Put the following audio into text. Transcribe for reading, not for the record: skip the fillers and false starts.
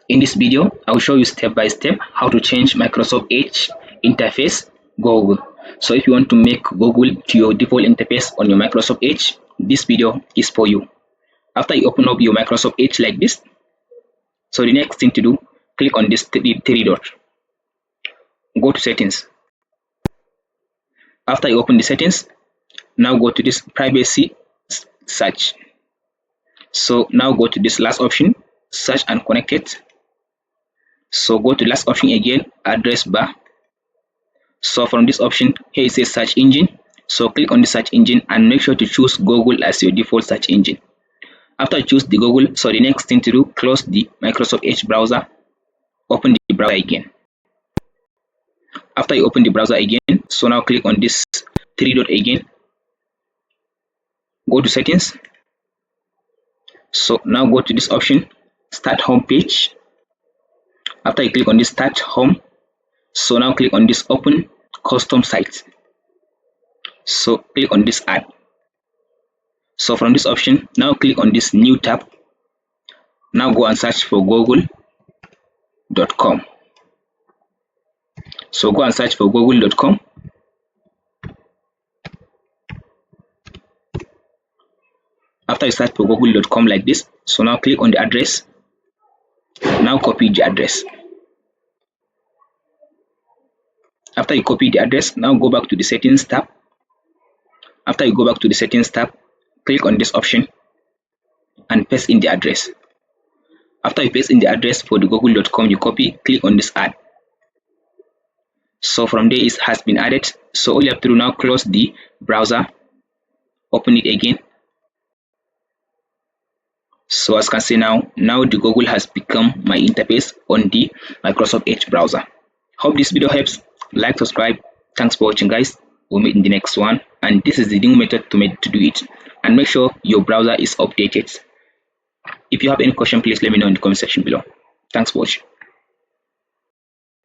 In this video, I will show you step by step how to change Microsoft Edge interface Google. So if you want to make Google to your default interface on your Microsoft Edge, this video is for you. After you open up your Microsoft Edge like this, so the next thing to do, click on this three dot. Go to settings. After you open the settings, now go to this privacy search. So now go to this last option, search and connected. So go to last option again, address bar. So from this option here it says search engine. So click on the search engine and make sure to choose Google as your default search engine. After you choose the Google, so the next thing to do, close the Microsoft Edge browser, open the browser again. After you open the browser again, so now click on this three dot again, go to settings. So now go to this option, start home page. After you click on this start home, so now click on this open custom site. So click on this add. So from this option, now click on this new tab. Now go and search for google.com. So go and search for google.com. After you search for google.com like this, so now click on the address. Now copy the address. After you copy the address, now go back to the settings tab. After you go back to the settings tab, click on this option and paste in the address. After you paste in the address for the google.com you copy, click on this add. So from there it has been added. So all you have to do now, close the browser, open it again. So as you can see now the Google has become my interface on the Microsoft Edge browser. Hope this video helps. Like, subscribe. Thanks for watching, guys. We'll meet in the next one. And this is the new method to do it. And make sure your browser is updated. If you have any question, please let me know in the comment section below. Thanks for watching.